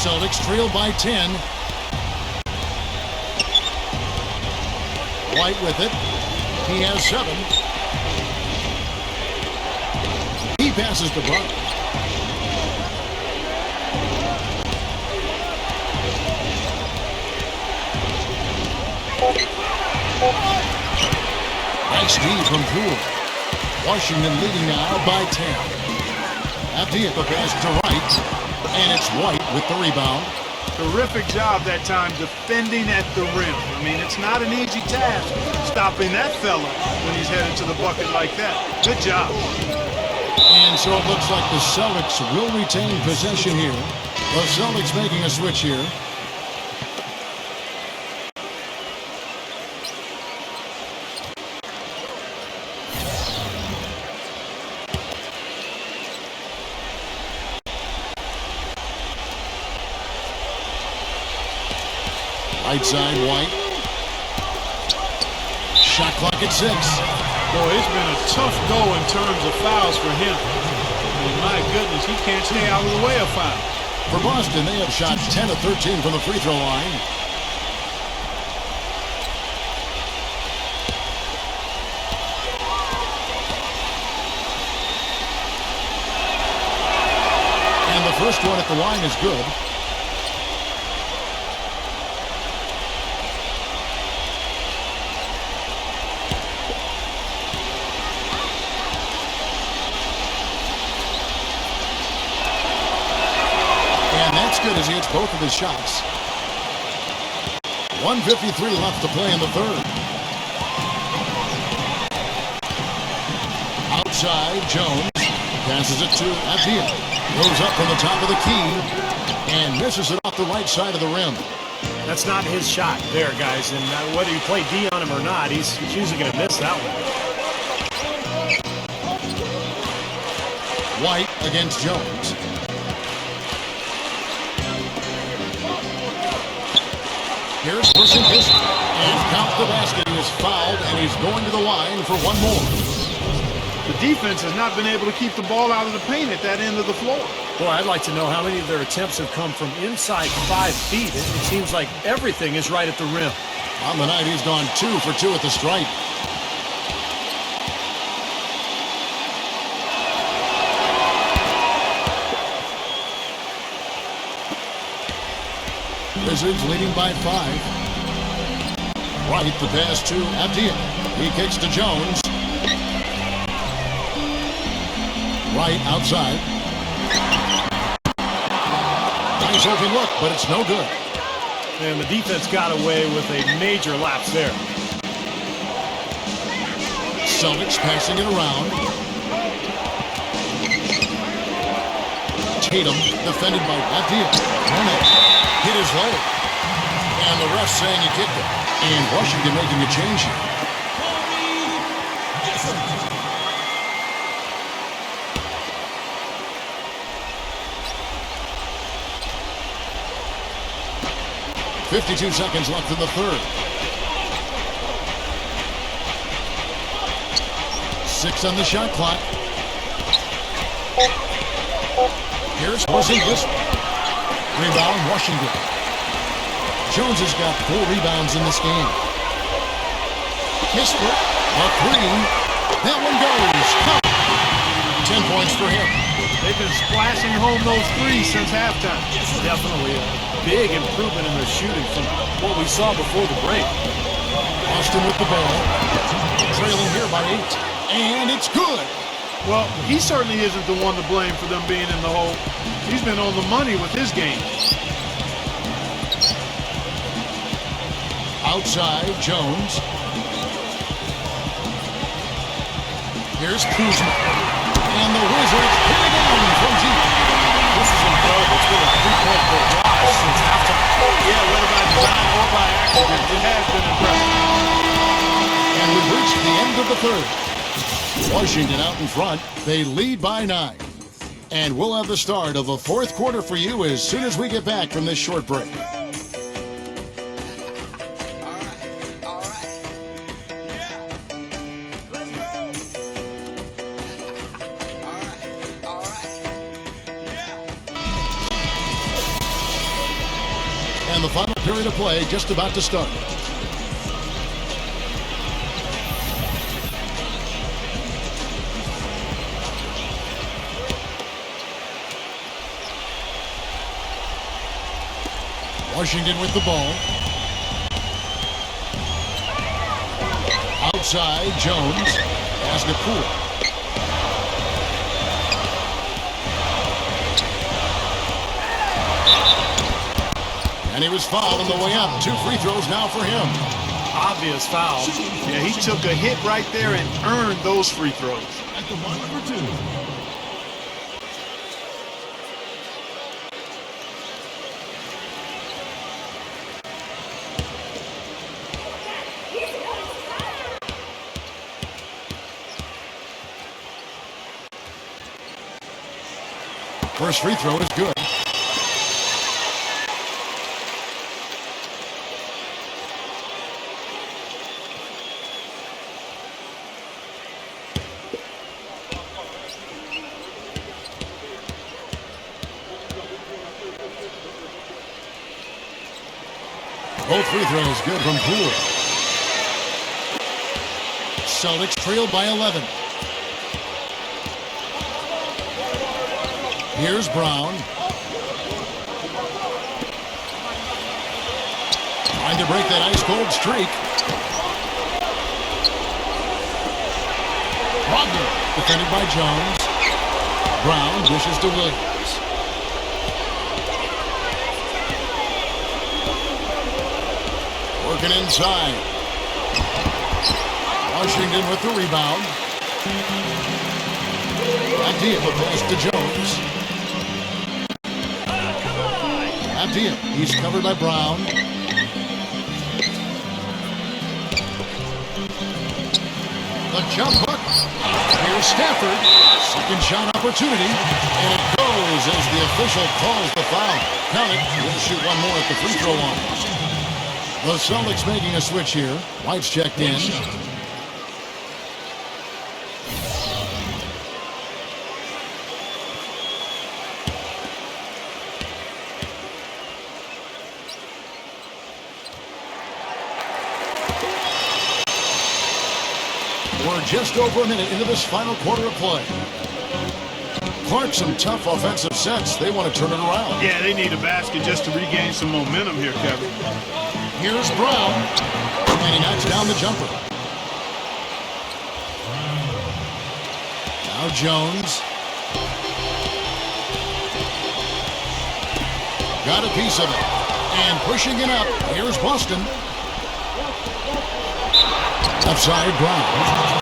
Celtics trail by 10. White with it. He has 7. He passes to Buck. Nice D from Poole. Washington leading now by 10. Avdia pass to Wright. And it's White with the rebound. Terrific job that time defending at the rim. I mean, it's not an easy task stopping that fella when he's headed to the bucket like that. Good job. And so it looks like the Celtics will retain possession here. The Celtics making a switch here. Right side, White. Shot clock at 6. Boy, it's been a tough go in terms of fouls for him. I mean, my goodness, he can't stay out of the way of foul. For Boston, they have shot 10 of 13 from the free throw line. And the first one at the line is good. Good as he hits both of his shots. 1:53 left to play in the third. Outside, Jones passes it to Avdia. Goes up from the top of the key and misses it off the right side of the rim. That's not his shot there, guys. And whether you play D on him or not, he's usually going to miss that one. White against Jones. Here's Porzingis, and count the basket. He is fouled, and he's going to the line for one more. The defense has not been able to keep the ball out of the paint at that end of the floor. Boy, I'd like to know how many of their attempts have come from inside 5 feet. It seems like everything is right at the rim. On the night, he's gone 2 for 2 at the stripe. Wizards leading by 5. Right, the pass to Avdia. He kicks to Jones. Right outside. Nice open look, but it's no good. And the defense got away with a major lapse there. Celtics passing it around. Tatum defended by Avdia. Hit his leg. And the ref saying he kicked it. And Washington making a change here. .52 seconds left in the third. 6 on the shot clock. Here's Porzingis. Rebound, Washington. Jones has got 4 rebounds in this game. Kispert, a 3. That one goes. 10 points for him. They've been splashing home those threes since halftime. Definitely a big improvement in their shooting from what we saw before the break. Boston with the ball. Trailing here by 8. And it's good. Well, he certainly isn't the one to blame for them being in the hole. He's been on the money with his game. Outside, Jones. Here's Kuzma. And the Wizards hit again from deep. This is incredible. It's been a 3-point barrage since halftime. Yeah, whether by design or by accident, it has been impressive. And we've reached the end of the third. Washington out in front. They lead by 9. And we'll have the start of the fourth quarter for you as soon as we get back from this short break. And the final period of play just about to start. Washington with the ball. Outside, Jones has Nakua. And he was fouled on the way up. 2 free throws now for him. Obvious foul. Yeah, he took a hit right there and earned those free throws. At the line number 2. First free throw is good. Both free throws good from Poole. Celtics trail by 11. Here's Brown. Trying to break that ice-cold streak. Wagner, defended by Jones. Brown dishes to Williams. Working inside. Washington with the rebound. Abdia, the pass to Jones. Abdia, he's covered by Brown. The jump hook. Here's Stafford. Second shot opportunity. And it goes as the official calls the foul. Count it. We'll shoot one more at the free throw line. The Celtics making a switch here. White's checked in. We're just over a minute into this final quarter of play. Clark, some tough offensive sets. They want to turn it around. Yeah, they need a basket just to regain some momentum here, Kevin. Here's Brown. And he knocks down the jumper. Now Jones. Got a piece of it. And pushing it up. Here's Boston. Upside Brown.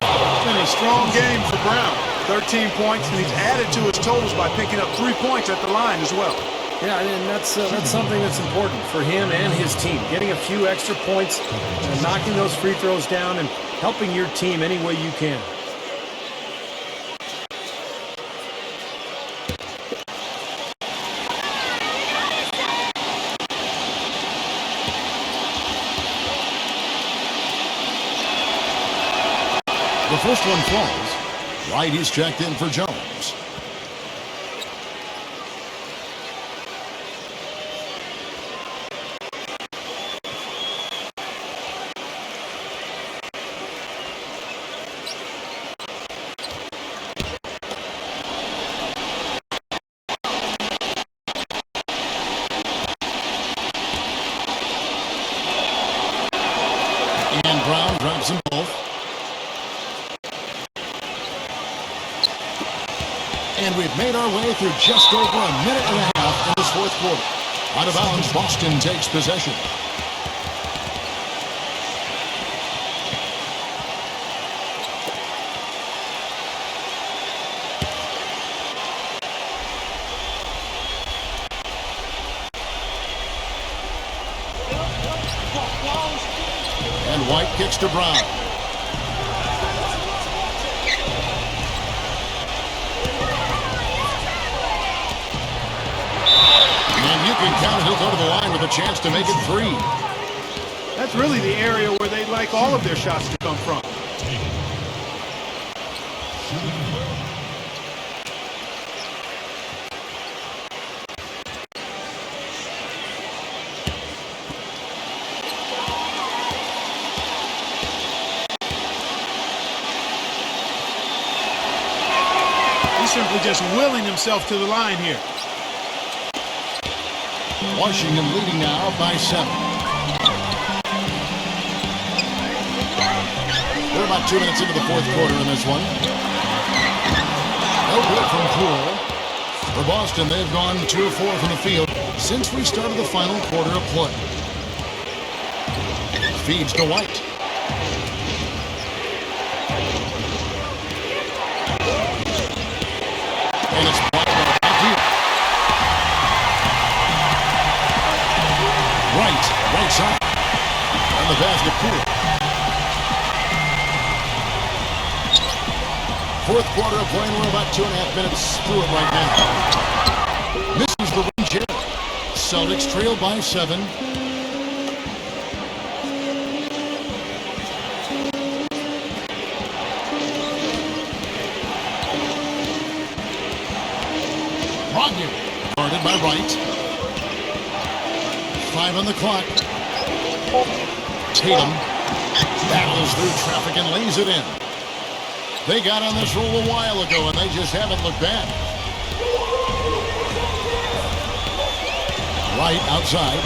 It's been a strong game for Brown. 13 points, and he's added to his totals by picking up 3 points at the line as well. Yeah, and that's something that's important for him and his team. Getting a few extra points, knocking those free throws down, and helping your team any way you can. The first one falls. White is checked in for Jones. Brown drops them both. And we've made our way through just over a minute and a half in this fourth quarter. Out of bounds, Boston takes possession. And White kicks to Brown. And you can count he'll go to the line with a chance to make it 3. That's really the area where they'd like all of their shots to come from. Simply just willing himself to the line here. Washington leading now by 7. We're about 2 minutes into the fourth quarter in this one. No good from Poole. For Boston, they've gone 2 of 4 from the field since we started the final quarter of play. Feeds to White. And it's blocked by Matthew. Right side. And the basket Poole. Fourth quarter of play, and we're about 2.5 minutes through it right now. Misses the rim chair. Celtics trail by 7. Guarded by Wright. 5 on the clock. Tatum battles through traffic and lays it in. They got on this roll a while ago, and they just haven't looked back. Wright outside.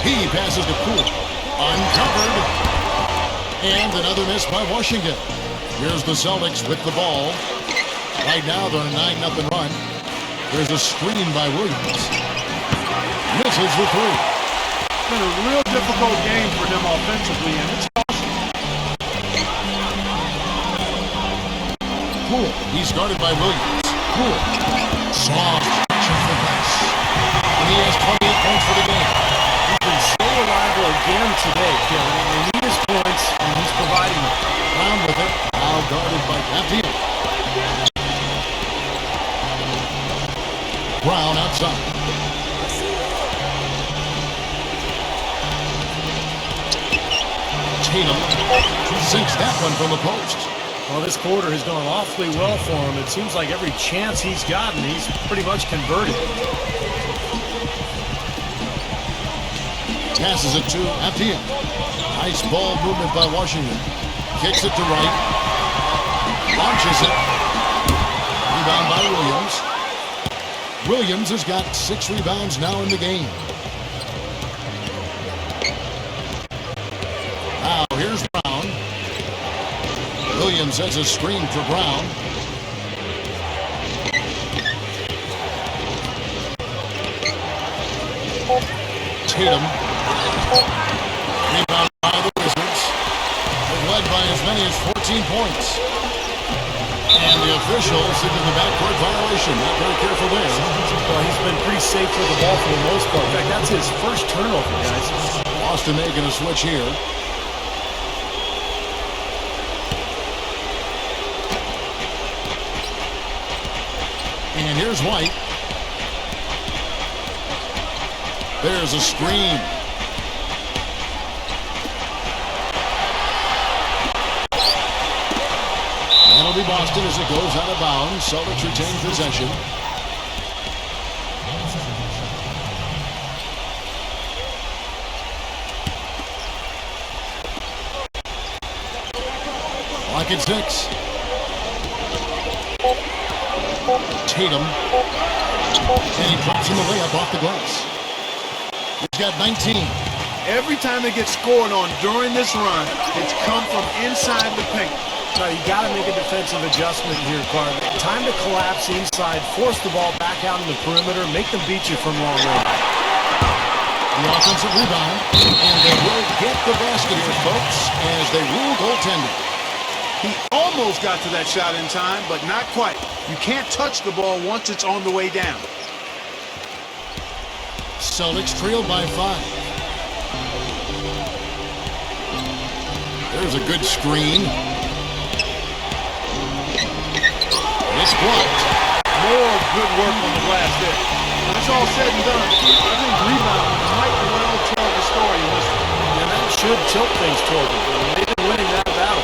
He passes to Poole. Uncovered. And another miss by Washington. Here's the Celtics with the ball. Right now they're 9-0 run. There's a screen by Williams. Misses the 3. It's been a real difficult game for them offensively, and it's Poole. He's guarded by Williams. Poole. Soft. And he has 28 points for the game. He's been so reliable again today, Kevin. They need his points, and he's providing them. Brown with it. Now guarded by Matthew. Brown outside. Tatum sinks that one from the post. Well, this quarter has gone awfully well for him. It seems like every chance he's gotten, he's pretty much converted. Passes it to Matthew. Nice ball movement by Washington. Kicks it to Wright. Launches it. Rebound by Williams. Williams has got 6 rebounds now in the game. Now here's Brown. Williams has a screen for Brown. Tatum. Rebound by the Wizards. They've led by as many as 14 points. And the official signaled the backcourt violation. Not very careful there. Well, he's been pretty safe with the ball for the most part. In fact, that's his first turnover, guys. Boston making a switch here. And here's White. There's a screen. That'll be Boston as it goes out of bounds. Celtics retain possession. Clock at 6. Tatum. And he drops him a layup off the glass. He's got 19. Every time they get scored on during this run, it's come from inside the paint. So you got to make a defensive adjustment here, Clark. Time to collapse inside, force the ball back out in the perimeter, make them beat you from long range. The offensive rebound, and they will get the basket here, folks, as they rule goaltending. He almost got to that shot in time, but not quite. You can't touch the ball once it's on the way down. Celtics trailed by 5. There's a good screen. It's blocked. More good work on the glass there. When it's all said and done, I think rebounding might well tell the story in this one. And that should tilt things toward them. They've been winning that battle.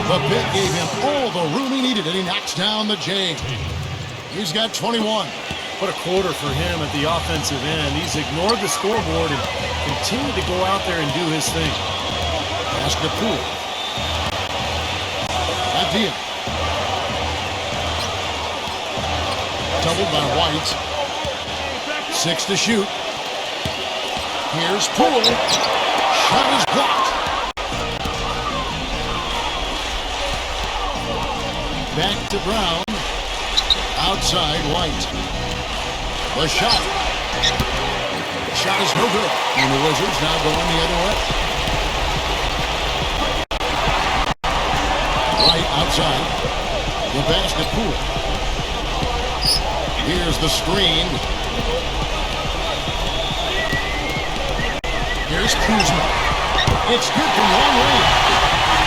The pit gave him all the room he needed, and he knocks down the J. He's got 21. What a quarter for him at the offensive end. He's ignored the scoreboard and continued to go out there and do his thing. Pass to Poole. Idea. Doubled by White. 6 to shoot. Here's Poole. Shot is blocked. Back to Brown. Outside White. The shot. Shot is no good. And the Wizards now going the other way. White outside. The basket Poole. Here's the screen. Here's Kuzma. It's good from long range.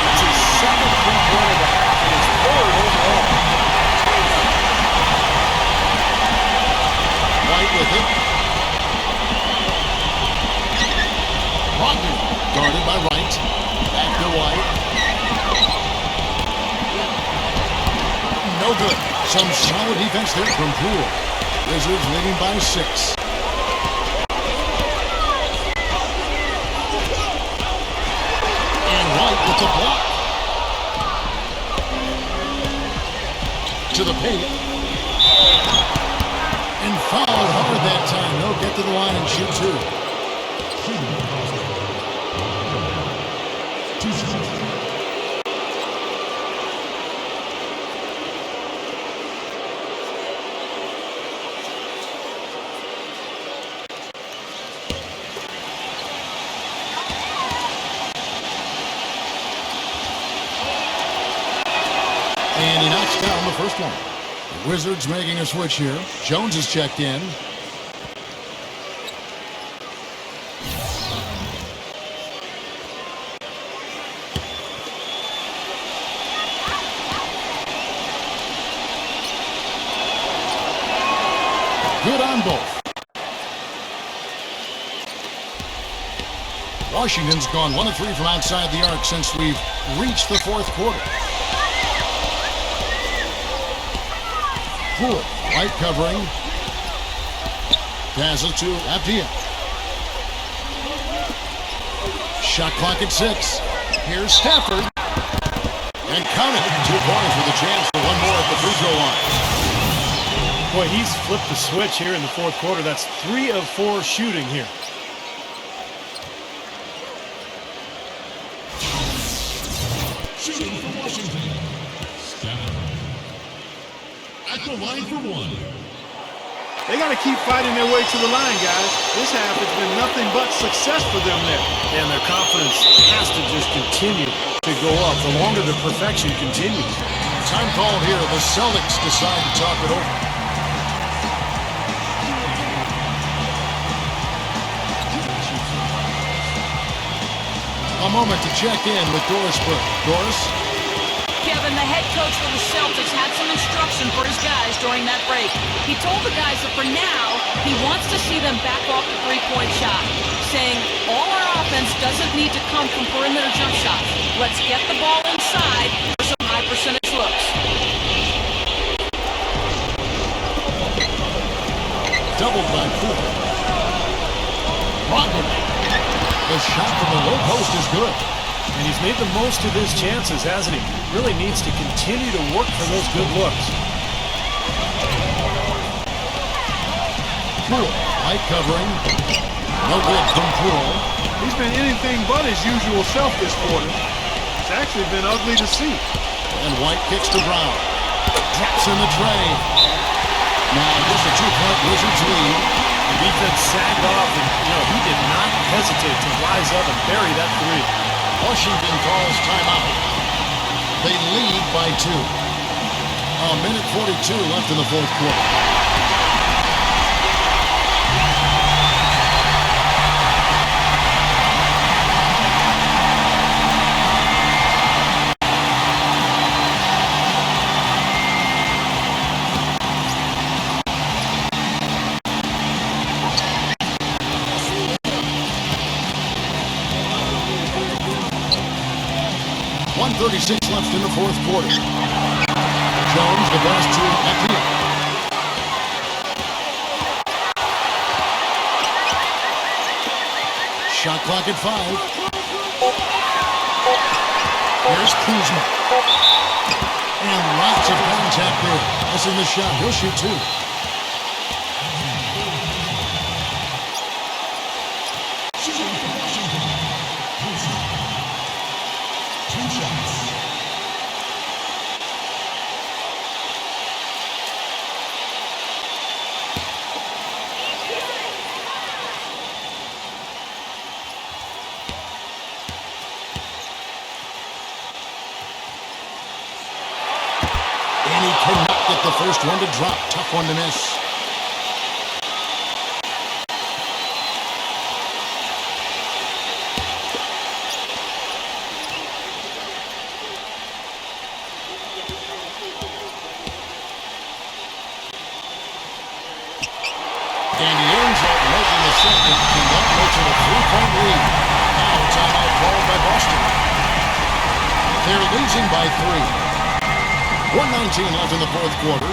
It's his second three-pointer of the half and his third overall. White with it. Brogdon guarded by Wright. Back to White. No good. Some solid defense there from Poole. Wizards leading by 6. And White with the block. To the paint. And fouled hard that time. They'll get to the line and shoot 2. And he knocks down the first one. The Wizards making a switch here. Jones is checked in. Good on both. Washington's gone 1 of 3 from outside the arc since we've reached the fourth quarter. Poole, White covering. Passes to Abdia. Shot clock at 6. Here's Stafford. And count it. 2 points with a chance for one more at the free throw line. Boy, he's flipped the switch here in the fourth quarter. That's 3 of 4 shooting here. Shooting for Washington. At the line for 1. They got to keep fighting their way to the line, guys. This half has been nothing but success for them there. And their confidence has to just continue to go up the longer the perfection continues. Time called here. The Celtics decide to talk it over. A moment to check in with Doris Burke. Doris? Kevin, the head coach for the Celtics had some instruction for his guys during that break. He told the guys that for now, he wants to see them back off the three-point shot, saying all our offense doesn't need to come from perimeter jump shots. Let's get the ball inside for some high percentage looks. doubled by Poole. Brogdon. The shot from the low post is good. And he's made the most of his chances, hasn't he? Really needs to continue to work for those good looks. Poole, light covering. No good from Poole. He's been anything but his usual self this quarter. It's actually been ugly to see. And White kicks to Brown. Drops in the tray. Now just a 2-point Wizards lead. The defense sagged off, and he did not hesitate to rise up and bury that three. Washington calls timeout. They lead by 2. A minute 42 left in the fourth quarter. .36 left in the fourth quarter. Jones, the pass to Akia. Shot clock at 5. Here's Kuzma. And lots of contact there. Missing the shot. He'll shoot 2. And he cannot get the first one to drop. Tough one to miss. And he ends up making the second, and that makes it a 3-point lead. Now a timeout called by Boston. They're losing by 3. 1:19 left in the fourth quarter.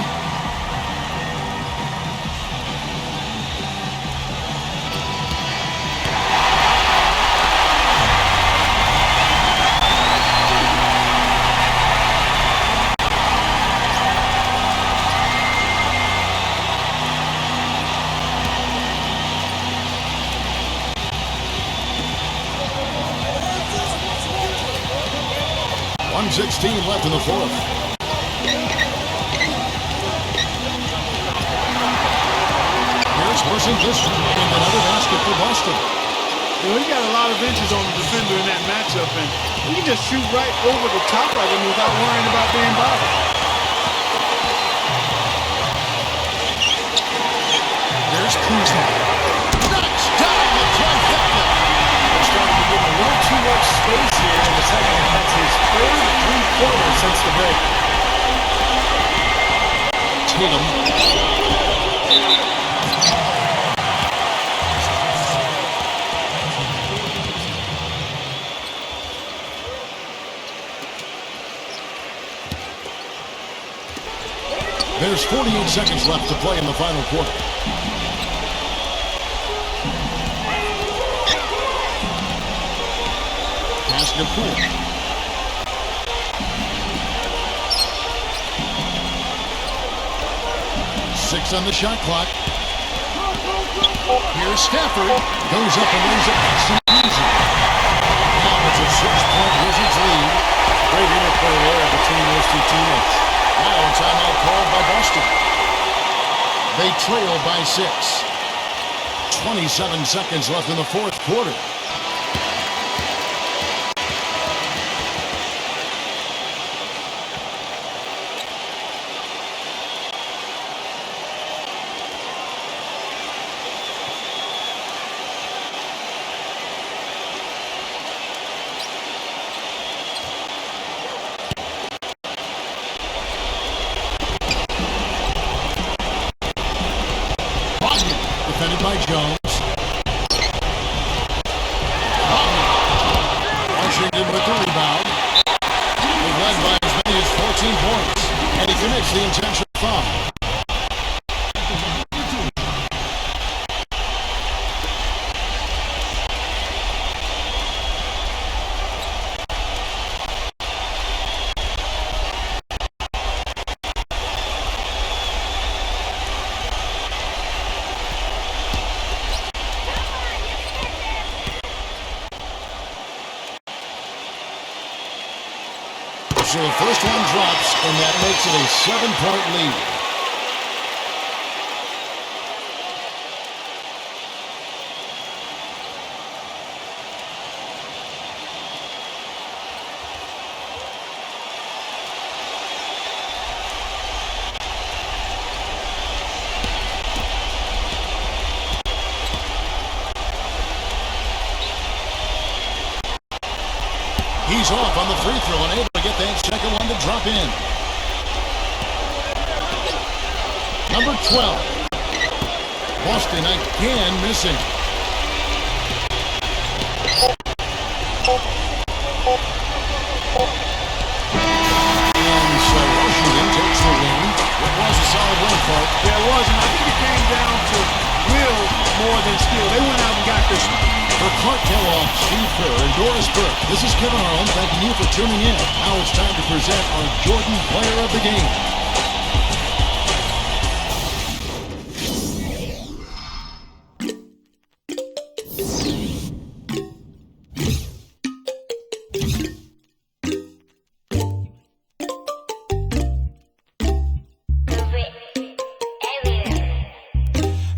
.16 left in the fourth. Forcing this one, and another basket for Boston. He got a lot of inches on the defender in that matchup, and he can just shoot right over the top of him without worrying about being bothered. There's Kuzma. Knocks down the trifecta. They're starting to give him a little too much space here in the second half. That's his third three-pointer since the break. Tatum. There's 48 seconds left to play in the final quarter. Pass to Poole. Six on the shot clock. Here's Stafford. Goes up and lays it nice and easy. Now it's a 6-point Wizards lead. Great interplay there between those two teammates. Now timeout called by Boston. They trail by 6. 27 seconds left in the fourth quarter. Defended by Jones. Washington with the rebound. He led by as many as 14 points. And he commits the intentional foul. So the first one drops, and that makes it a 7-point lead. He's off on the free throw and able to get that second one to drop in. Number 12. Boston again missing. And so Washington takes the win. It was a solid win, Clark. Yeah, it was, and I think it came down to will more than skill. They went out and got this. For Clark Kellogg, Steve Kerr, and Doris Burke, this is Kevin Harlan thanking you for tuning in. Now it's time to present our Jordan Player of the Game.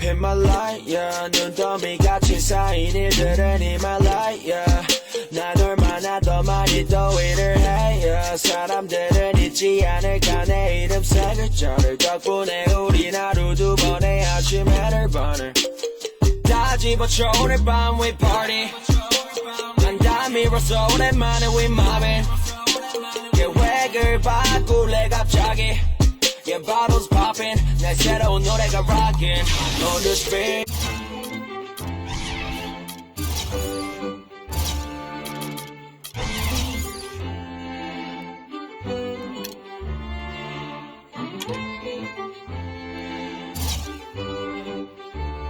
In my light, yeah. 눈더미 같이 쌓인 일들은 in my light, yeah. 난 얼마나 더 많이 더 일을 해, yeah. 사람들은 잊지 않을까 내 이름 세 글자를. 덕분에 우린 하루 두 번의 아침 해를 번을 다 집어쳐 오늘 밤 we party. 난 다 밀었어 오랜만에 we mobbing. 계획을 바꿀래 갑자기. Yeah, bottles popping, 내 새로운 노래가 rocking on the spin.